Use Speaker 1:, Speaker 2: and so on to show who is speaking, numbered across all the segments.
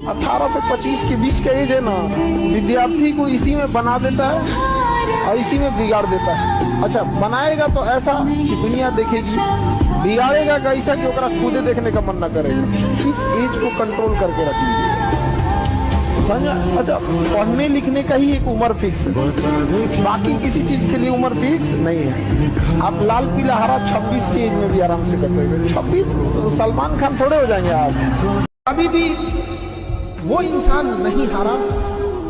Speaker 1: 18 से 25 के बीच का एज है ना, विद्यार्थी को इसी में बना देता है और इसी में बिगाड़ देता है। अच्छा, बनाएगा तो ऐसा कि दुनिया देखेगी, बिगाड़ेगा कैसा कि ओकरा खुदे देखने का मन न करेगा। इस एज को कंट्रोल करके रख लीजिए। अच्छा, पढ़ने लिखने का ही एक उम्र फिक्स है, बाकी किसी चीज के लिए उम्र फिक्स नहीं है। आप लाल पीला हरा 26 की एज में भी आराम से कर सकते। 26 सलमान खान थोड़े हो जाएंगे आप। अभी भी वो इंसान नहीं हारा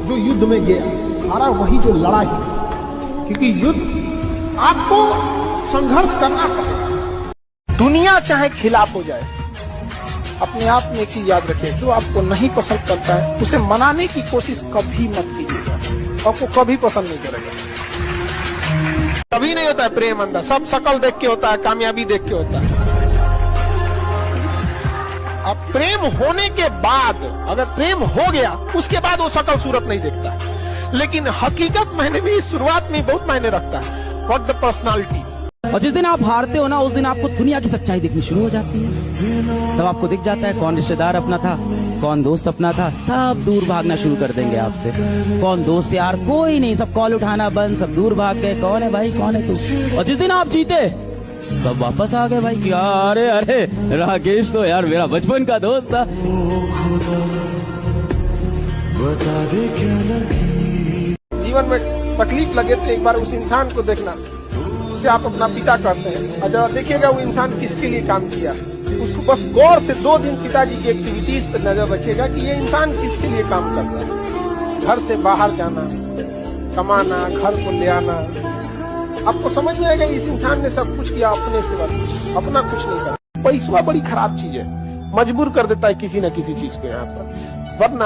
Speaker 1: जो युद्ध में गया, हारा वही जो लड़ा है, क्योंकि युद्ध आपको संघर्ष करना पड़ेगा। दुनिया चाहे खिलाफ हो जाए, अपने आप में एक चीज याद रखिए, जो आपको नहीं पसंद करता है उसे मनाने की कोशिश कभी मत कीजिएगा, आपको कभी पसंद नहीं करेगा। कभी नहीं होता है प्रेम अंदर, सब शकल देख के होता है, कामयाबी देख के होता है। अब प्रेम होने के बाद, अगर प्रेम हो गया उसके बाद वो शकल सूरत नहीं देखता है, लेकिन हकीकत मायने में, शुरुआत में बहुत मायने रखता है, व्हाट द पर्सनालिटी।
Speaker 2: और जिस दिन आप हारते हो ना, उस दिन आपको दुनिया की सच्चाई दिखनी शुरू हो जाती है। तब आपको दिख जाता है कौन रिश्तेदार अपना था, कौन दोस्त अपना था। सब दूर भागना शुरू कर देंगे आपसे। कौन दोस्त यार, कोई नहीं, सब कॉल उठाना बंद, सब दूर भाग गए। कौन है भाई, कौन है तू। और जिस दिन आप जीते सब वापस आ गए भाई। क्या, अरे अरे राकेश तो यार मेरा बचपन का दोस्त था।
Speaker 1: जीवन में तकलीफ लगे तो एक बार उस इंसान को देखना जिसे आप अपना पिता कहते हैं, और जब देखिएगा वो इंसान किसके लिए काम किया, उसको बस गौर से 2 दिन पिताजी की एक्टिविटीज पर नजर रखिएगा कि ये इंसान किसके लिए काम करता है। घर से बाहर जाना, कमाना, घर को ले आना, आपको समझ में आएगा इस इंसान ने सब कुछ किया अपने से, बस अपना कुछ नहीं करा। पैसा बड़ी खराब चीज है, मजबूर कर देता है किसी न किसी चीज को यहाँ पर। वरना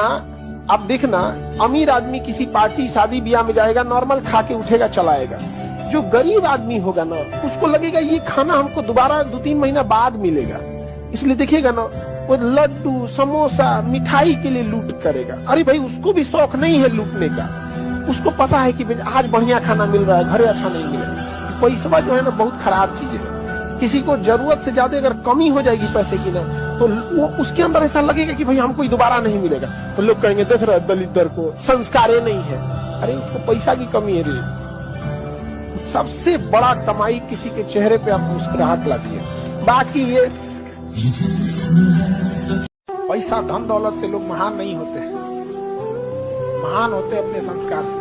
Speaker 1: आप देखना, अमीर आदमी किसी पार्टी शादी ब्याह में जाएगा, नॉर्मल खा के उठेगा चलाएगा। जो गरीब आदमी होगा ना, उसको लगेगा ये खाना हमको दोबारा 2-3 महीना बाद मिलेगा, इसलिए देखिएगा ना वो लड्डू समोसा मिठाई के लिए लूट करेगा। अरे भाई, उसको भी शौक नहीं है लूटने का, उसको पता है कि आज बढ़िया खाना मिल रहा है, घरे अच्छा नहीं मिलेगा। पैसा जो है ना बहुत खराब चीज है। किसी को जरूरत से ज्यादा अगर कमी हो जाएगी पैसे की ना, तो वो उसके अंदर ऐसा लगेगा कि भाई हमको दोबारा नहीं मिलेगा, तो लोग कहेंगे देख रहे दलित को संस्कारे नहीं है। अरे उसको पैसा की कमी है रे। सबसे बड़ा कमाई किसी के चेहरे पे आप मुस्कुराहट लाती है। बाकी ये पैसा धन दौलत से लोग महान नहीं होते हैं, महान होते अपने संस्कार से।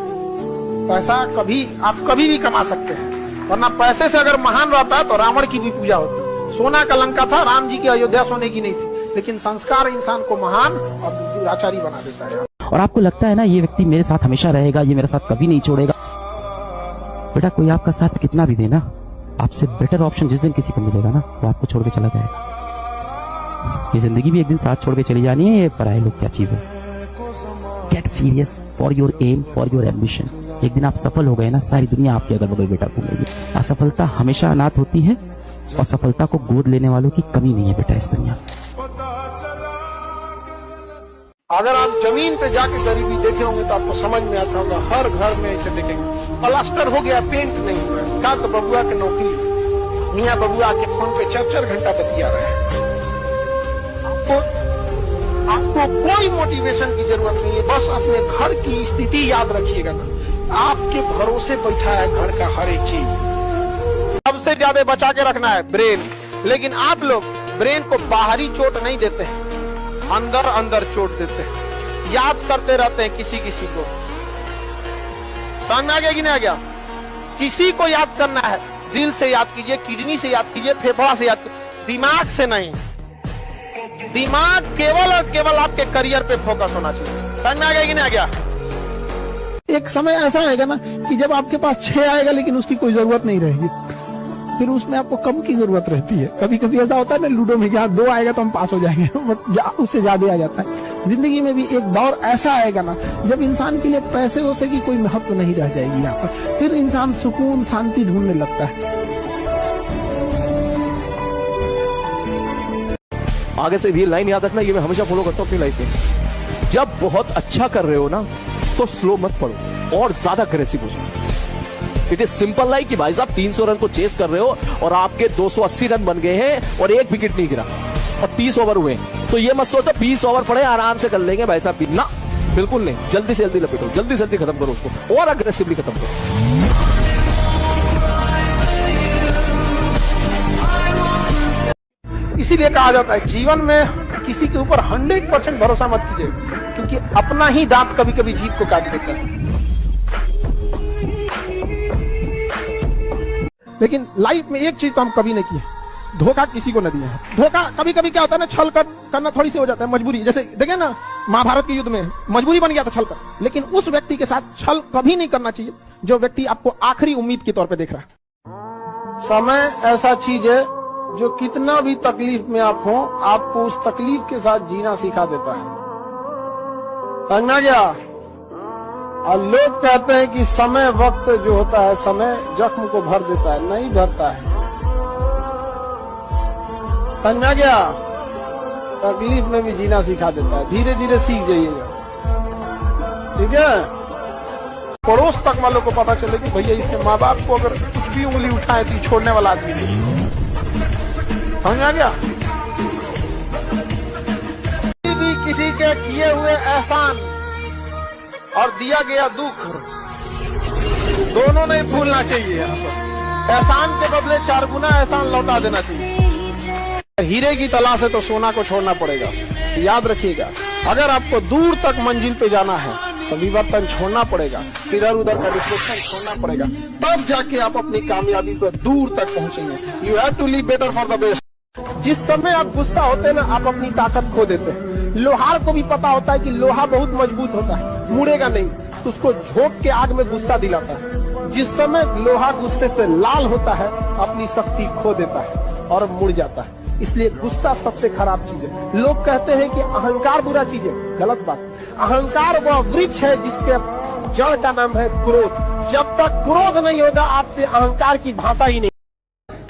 Speaker 1: पैसा आप कभी भी कमा सकते हैं, वरना पैसे से अगर महान रहता है तो रावण की भी पूजा होती। सोना का लंका था, राम जी की अयोध्या सोने की नहीं थी, लेकिन संस्कार इंसान को महान और दुराचारी बना देता है।
Speaker 2: और आपको लगता है ना ये व्यक्ति मेरे साथ हमेशा रहेगा, ये मेरे साथ कभी नहीं छोड़ेगा। बेटा, कोई आपका साथ कितना भी देना, आपसे बेटर ऑप्शन जिस दिन किसी को मिलेगा ना, वो आपको छोड़ के चला जाएगा। ये जिंदगी भी एक दिन साथ छोड़ के चली जानी है। ये पराये लोग क्या चीज है। Get serious for your aim, for your ambition. एक दिन आप सफल हो गए ना, सारी दुनिया आपके अगल बगल बेटा घूमेगी। असफलता हमेशा अनाथ होती है, और सफलता को गोद लेने वालों की कमी नहीं है बेटा इस दुनिया में।
Speaker 1: अगर आप जमीन पे जाके गरीबी देखे होंगे तो आपको समझ में आता होगा, हर घर में ऐसे देखेंगे प्लास्टर हो गया, पेंट नहीं हुआ। का तो बबुआ की नौकरी, मियाँ बबुआ के फोन पे 4-4 घंटा बतिया रहे हैं। आपको कोई मोटिवेशन की जरूरत नहीं है, बस अपने घर की स्थिति याद रखिएगा ना। आपके भरोसे बैठा है घर का हर एक चीज। सबसे ज्यादा बचा के रखना है ब्रेन, लेकिन आप लोग ब्रेन को बाहरी चोट नहीं देते हैं, अंदर अंदर चोट देते हैं, याद करते रहते हैं किसी को। समझ में आ गया कि नहीं आ गया? किसी को याद करना है, दिल से याद कीजिए, किडनी से याद कीजिए, फेफड़ा से याद कीजिए, दिमाग से नहीं। दिमाग केवल और केवल आपके करियर पे फोकस होना चाहिए। समझ में आ गया कि नहीं आ गया? एक समय ऐसा आएगा ना कि जब आपके पास 6 आएगा लेकिन उसकी कोई जरूरत नहीं रहेगी, फिर उसमें आपको कम की जरूरत रहती है। कभी कभी ऐसा होता है ना लूडो में, क्या 2 आएगा तो हम पास हो जाएंगे, बट उससे ज्यादा आ जाता है। जिंदगी में भी एक दौर ऐसा आएगा ना जब इंसान के लिए पैसे वैसे की कोई महत्व नहीं रह जाएगी यहाँ पर, फिर इंसान सुकून शांति ढूंढने लगता है।
Speaker 3: आगे से ये लाइन याद रखना, ये मैं हमेशा फॉलो करता हूँ अपनी लाइफ में। जब बहुत अच्छा कर रहे हो ना तो स्लो मत पढ़ो और ज्यादा अग्रेसिव हो जाओ। इट इज सिंपल लाइक कि भाई साहब 300 रन को चेस कर रहे हो और आपके 280 रन बन गए हैं और 1 विकेट नहीं गिरा और 30 ओवर हुए। तो ये मत सोचो 20 ओवर पड़े आराम से कर लेंगे भाई साहब, ना बिल्कुल नहीं। जल्दी से जल्दी लपेटो, जल्दी से जल्दी खत्म करो उसको और अग्रेसिवली खत्म करो।
Speaker 1: इसीलिए कहा जाता है जीवन में किसी के ऊपर 100% भरोसा मत कीजिए, क्योंकि अपना ही दांत कभी कभी जीत को काट देता है। लेकिन लाइफ में एक चीज तो हम कभी नहीं किए, धोखा किसी को न दिया है। धोखा कभी कभी क्या होता है ना, छल करना थोड़ी सी हो जाता है, मजबूरी। जैसे देखें ना महाभारत के युद्ध में मजबूरी बन गया था छल कर, लेकिन उस व्यक्ति के साथ छल कभी नहीं करना चाहिए जो व्यक्ति आपको आखिरी उम्मीद के तौर पे देख रहा है। समय ऐसा चीज है जो कितना भी तकलीफ में आप हो, आपको उस तकलीफ के साथ जीना सिखा देता है। समझा गया? और लोग कहते हैं कि समय वक्त जो होता है, समय जख्म को भर देता है, नहीं भरता है। समझा गया? तकलीफ में भी जीना सिखा देता है, धीरे धीरे सीख जाइएगा। ठीक है? पड़ोस तक वालों को पता चले कि भैया इसके माँ बाप को अगर कुछ भी उंगली उठाए तो छोड़ने वाला आदमी नहीं। समझ आ गया? किसी के किए हुए एहसान और दिया गया दुख दोनों नहीं भूलना चाहिए। एहसान के बदले 4 गुना एहसान लौटा देना चाहिए। हीरे की तलाश है तो सोना को छोड़ना पड़ेगा। याद रखिएगा, अगर आपको दूर तक मंजिल पे जाना है तो विवर्तन छोड़ना पड़ेगा, इधर उधर का डिस्ट्रैक्शन छोड़ना पड़ेगा, तब जाके आप अपनी कामयाबी को दूर तक पहुंचेंगे। You have to live better for the best. जिस समय आप गुस्सा होते हैं ना, आप अपनी ताकत खो देते हैं। लोहार को भी पता होता है कि लोहा बहुत मजबूत होता है, मुड़ेगा नहीं, तो उसको झोंक के आग में गुस्सा दिलाता है। जिस समय लोहा गुस्से से लाल होता है, अपनी शक्ति खो देता है और मुड़ जाता है। इसलिए गुस्सा सबसे खराब चीज है। लोग कहते हैं कि अहंकार बुरा चीज है, गलत बात। अहंकार वह वृक्ष है जिसके जड़ का नाम है क्रोध। जब तक क्रोध नहीं होगा, आपसे अहंकार की भाषा ही नहीं।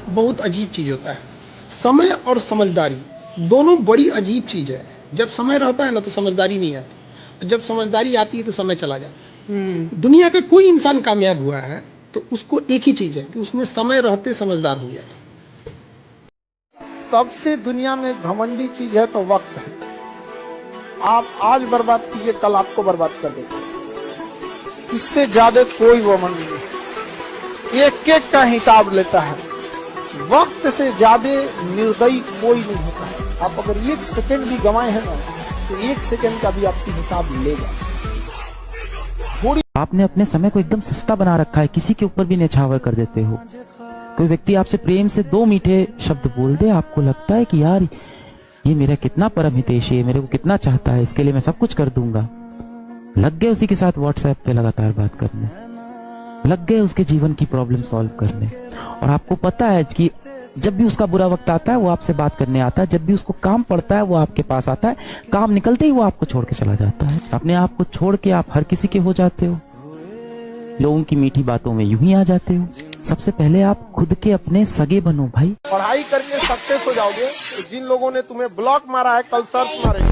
Speaker 1: बहुत अजीब चीज होता है समय और समझदारी, दोनों बड़ी अजीब चीज है। जब समय रहता है ना तो समझदारी नहीं आती, जब समझदारी आती है तो समय चला जाता है। दुनिया का कोई इंसान कामयाब हुआ है तो उसको एक ही चीज है कि उसने समय रहते समझदार हो गया। सबसे दुनिया में घमंडी चीज है तो वक्त है। आप आज बर्बाद कीजिए, कल आपको बर्बाद कर देगा। इससे ज्यादा कोई घमंड नहीं, एक एक का हिसाब लेता है। वक्त से ज्यादा निर्दयी कोई नहीं होता है। आप अगर 1 सेकंड भी गंवाए हैं ना, तो 1 सेकंड का भी आपसे हिसाब लेगा।
Speaker 2: आपने अपने समय को एकदम सस्ता बना रखा है, किसी के ऊपर भी न्यौछावर कर देते हो। कोई व्यक्ति आपसे प्रेम से 2 मीठे शब्द बोल दे, आपको लगता है कि यार ये मेरा कितना परम हितैषी है, मेरे को कितना चाहता है, इसके लिए मैं सब कुछ कर दूंगा। लग गए उसी के साथ व्हाट्सएप पे लगातार बात करने, लग गए उसके जीवन की प्रॉब्लम सॉल्व करने। और आपको पता है कि जब भी उसका बुरा वक्त आता है वो आपसे बात करने आता है, जब भी उसको काम पड़ता है वो आपके पास आता है, काम निकलते ही वो आपको छोड़ के चला जाता है। अपने आप को छोड़ के आप हर किसी के हो जाते हो, लोगों की मीठी बातों में यूं ही आ जाते हो। सबसे पहले आप खुद के अपने सगे बनो भाई।
Speaker 1: पढ़ाई करके सक्सेस हो जाओगे। तो जिन लोगों ने तुम्हें ब्लॉक मारा है, कल सर्च मारेंगे।